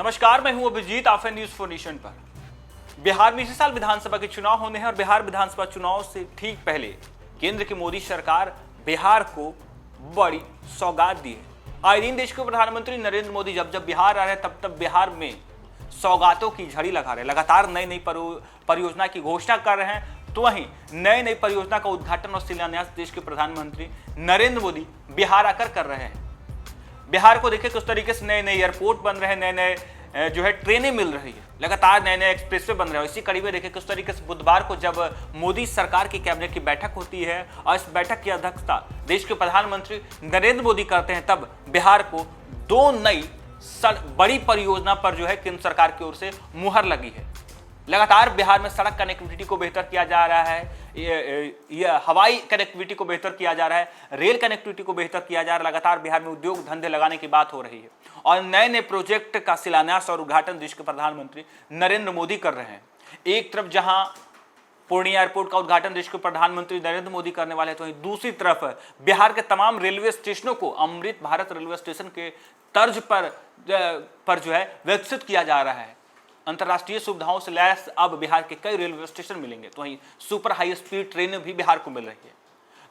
नमस्कार, मैं हूं अभिजीत। आप हैं न्यूज फॉर नेशन पर। बिहार में इसी साल विधानसभा के चुनाव होने हैं और बिहार विधानसभा चुनाव से ठीक पहले केंद्र की मोदी सरकार बिहार को बड़ी सौगात दी है। आए दिन देश के प्रधानमंत्री नरेंद्र मोदी जब जब बिहार आ रहे हैं तब तब बिहार में सौगातों की झड़ी लगा रहे हैं। लगातार नई नई परियोजना की घोषणा कर रहे हैं, तो वहीं नई नई परियोजना का उद्घाटन और शिलान्यास देश के प्रधानमंत्री नरेंद्र मोदी बिहार आकर कर रहे हैं। बिहार को देखिए किस तरीके से नए नए एयरपोर्ट बन रहे हैं, नए नए जो है ट्रेनें मिल रही है, लगातार नए नए एक्सप्रेसवे बन रहे हैं। इसी कड़ी में देखिए किस तरीके से बुधवार को जब मोदी सरकार की कैबिनेट की बैठक होती है और इस बैठक की अध्यक्षता देश के प्रधानमंत्री नरेंद्र मोदी करते हैं, तब बिहार को दो नई बड़ी परियोजना पर जो है केंद्र सरकार की ओर से मुहर लगी है। लगातार बिहार में सड़क कनेक्टिविटी को बेहतर किया जा रहा है, ये हवाई कनेक्टिविटी को बेहतर किया जा रहा है, रेल कनेक्टिविटी को बेहतर किया जा रहा है। लगातार बिहार में उद्योग धंधे लगाने की बात हो रही है और नए नए प्रोजेक्ट का शिलान्यास और उद्घाटन देश के प्रधानमंत्री नरेंद्र मोदी कर रहे हैं। एक तरफ जहां पूर्णिया एयरपोर्ट का उद्घाटन देश के प्रधानमंत्री नरेंद्र मोदी करने वाले हैं, तो वहीं दूसरी तरफ बिहार के तमाम रेलवे स्टेशनों को अमृत भारत रेलवे स्टेशन के तर्ज पर जो है विकसित किया जा रहा है। अंतर्राष्ट्रीय सुविधाओं से लैस अब बिहार के कई रेलवे स्टेशन मिलेंगे, तो वहीं सुपर हाई स्पीड ट्रेनें भी बिहार को मिल रही है।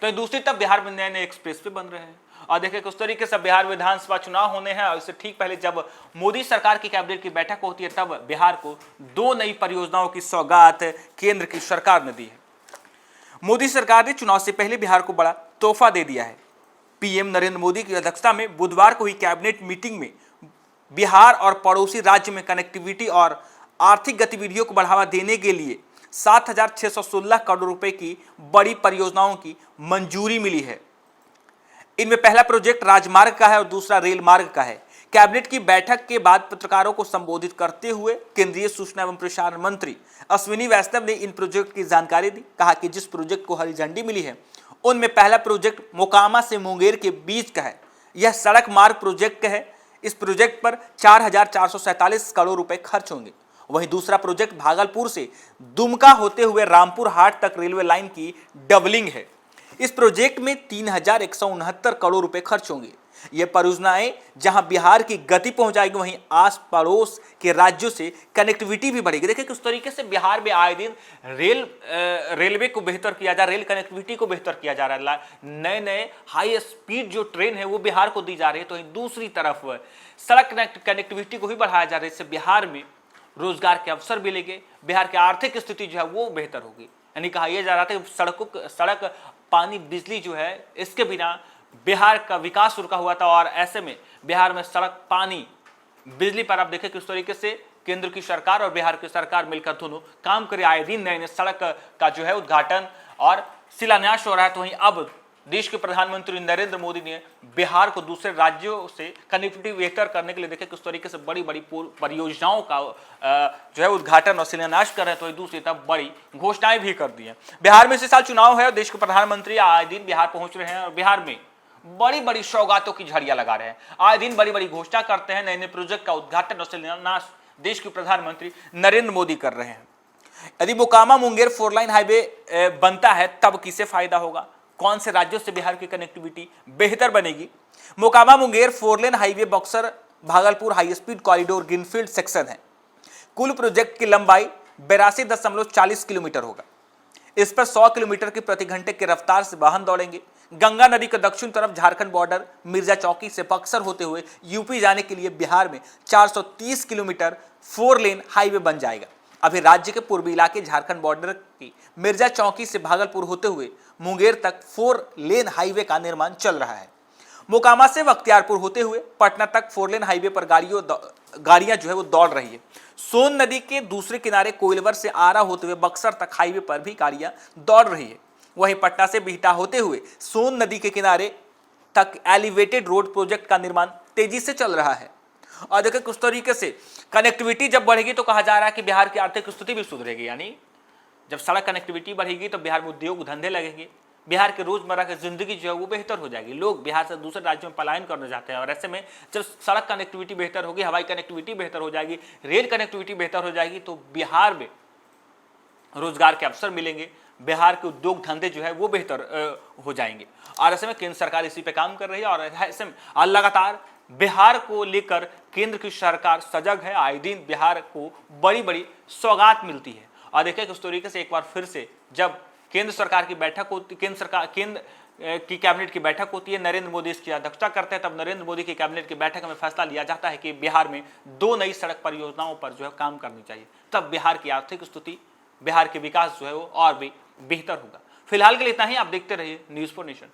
तो दूसरी तरफ बिहार में नए नए एक्सप्रेसवे बन रहे हैं और देखिए किस तरीके से बिहार विधानसभा चुनाव होने हैं और इससे ठीक पहले जब मोदी सरकार की कैबिनेट की बैठक होती है, तब बिहार को दो नई परियोजनाओं की सौगात केंद्र की सरकार ने दी है। मोदी सरकार ने चुनाव से पहले बिहार को बड़ा तोहफा दे दिया है। पीएम नरेंद्र मोदी की अध्यक्षता में बुधवार को हुई कैबिनेट मीटिंग में बिहार और पड़ोसी राज्य में कनेक्टिविटी और आर्थिक गतिविधियों को बढ़ावा देने के लिए 7,616 करोड़ रुपए की बड़ी परियोजनाओं की मंजूरी मिली है। इनमें पहला प्रोजेक्ट राजमार्ग का है और दूसरा रेल मार्ग का है। कैबिनेट की बैठक के बाद पत्रकारों को संबोधित करते हुए केंद्रीय सूचना एवं प्रसारण मंत्री अश्विनी वैष्णव ने इन प्रोजेक्ट की जानकारी दी। कहा कि जिस प्रोजेक्ट को हरी झंडी मिली है उनमें पहला प्रोजेक्ट मोकामा से मुंगेर के बीच का है। यह सड़क मार्ग प्रोजेक्ट है। इस प्रोजेक्ट पर 4,447 करोड़ रुपए खर्च होंगे। वहीं दूसरा प्रोजेक्ट भागलपुर से दुमका होते हुए रामपुर हाट तक रेलवे लाइन की डबलिंग है। इस प्रोजेक्ट में 3,169 करोड़ रुपए खर्च होंगे। ये परियोजनाएं जहां बिहार की गति पहुंचाएगी, वहीं आस पड़ोस के राज्यों से कनेक्टिविटी भी बढ़ेगी। देखिए किस तरीके से बिहार में आए दिन रेलवे को बेहतर किया जा रहा है, रेल कनेक्टिविटी को बेहतर किया जा रहा है। नए नए हाई स्पीड जो ट्रेन है वो बिहार को दी जा रही है, तो दूसरी तरफ सड़क कनेक्टिविटी को भी बढ़ाया जा रहा है। इससे बिहार में रोजगार के अवसर मिलेंगे, बिहार की आर्थिक स्थिति जो है वो बेहतर होगी। यानी कहा यह जा रहा था कि सड़क पानी बिजली जो है इसके बिना बिहार का विकास रुका हुआ था और ऐसे में बिहार में सड़क पानी बिजली पर आप देखें किस तरीके से केंद्र की सरकार और बिहार की सरकार मिलकर दोनों काम करे। आए दिन नए नए सड़क का जो है उद्घाटन और शिलान्यास हो रहा है। तो वहीं अब देश के प्रधानमंत्री नरेंद्र मोदी ने बिहार को दूसरे राज्यों से कनेक्टिविटी बेहतर करने के लिए देखे किस तरीके से बड़ी बड़ी परियोजनाओं का जो है उद्घाटन और शिलान्यास कर रहे हैं, तो दूसरी तरफ बड़ी घोषणाएं भी कर दी हैं। बिहार में इसी साल चुनाव है और देश के प्रधानमंत्री आए दिन बिहार पहुंच रहे हैं और बिहार में बड़ी बड़ी सौगातों की झड़ियां लगा रहे हैं। आए दिन बड़ी बड़ी घोषणा करते हैं, नए नए प्रोजेक्ट का उद्घाटन और शिलान्यास देश के प्रधानमंत्री नरेंद्र मोदी कर रहे हैं। यदि मोकामा मुंगेर 4 लाइन हाईवे बनता है तब किसे फायदा होगा, कौन से राज्यों से बिहार की कनेक्टिविटी बेहतर बनेगी। Mokama Munger 4 lane highway Buxar Bhagalpur high speed corridor greenfield section है। कुल प्रोजेक्ट की लंबाई 82.40 किलोमीटर होगा। इस पर 100 किलोमीटर की प्रति घंटे की रफ्तार से वाहन दौड़ेंगे। गंगा नदी के दक्षिण तरफ झारखंड बॉर्डर मिर्जा चौकी से बक्सर होते हुए यूपी जाने के लिए बिहार में 430 किलोमीटर 4 लेन हाईवे बन जाएगा। अभी राज्य के पूर्वी इलाके झारखंड बॉर्डर की मिर्जा चौकी से भागलपुर होते हुए मुंगेर तक 4 लेन हाईवे का निर्माण चल रहा है। मोकामा से बख्तियारपुर होते हुए पटना तक 4 लेन हाईवे पर गाड़ियां जो है वो दौड़ रही है। सोन नदी के दूसरे किनारे कोइलवर से आरा होते हुए बक्सर तक हाईवे पर भी गाड़ियां दौड़ रही है। वहीं पटना से बिहटा होते हुए सोन नदी के किनारे तक एलिवेटेड रोड प्रोजेक्ट का निर्माण तेजी से चल रहा है। और देखिए किस तरीके से कनेक्टिविटी जब बढ़ेगी तो कहा जा रहा है कि बिहार की आर्थिक स्थिति भी सुधरेगी। यानी जब सड़क कनेक्टिविटी बढ़ेगी तो बिहार में उद्योग धंधे लगेंगे, बिहार के रोजमर्रा की जिंदगी जो है वो बेहतर हो जाएगी। लोग बिहार से दूसरे राज्यों में पलायन करने जाते हैं और ऐसे में जब सड़क कनेक्टिविटी बेहतर होगी, हवाई कनेक्टिविटी बेहतर हो जाएगी, रेल कनेक्टिविटी बेहतर हो जाएगी, तो बिहार में रोजगार के अवसर मिलेंगे, बिहार के उद्योग धंधे जो है वो बेहतर हो जाएंगे। और ऐसे में केंद्र सरकार इसी पे काम कर रही है और ऐसे में लगातार बिहार को लेकर केंद्र की सरकार सजग है। आए दिन बिहार को बड़ी बड़ी सौगात मिलती है। और देखिए किस तरीके से एक बार फिर से जब केंद्र सरकार की बैठक होती, केंद्र की कैबिनेट की बैठक होती है, नरेंद्र मोदी इसकी अध्यक्षता करते हैं, तब नरेंद्र मोदी की कैबिनेट की बैठक में फैसला लिया जाता है कि बिहार में 2 नई सड़क परियोजनाओं पर जो है काम करनी चाहिए। तब बिहार की आर्थिक स्थिति, बिहार के विकास जो है वो और भी बेहतर होगा। फिलहाल के लिए इतना ही। आप देखते रहिए न्यूज़4 नेशन।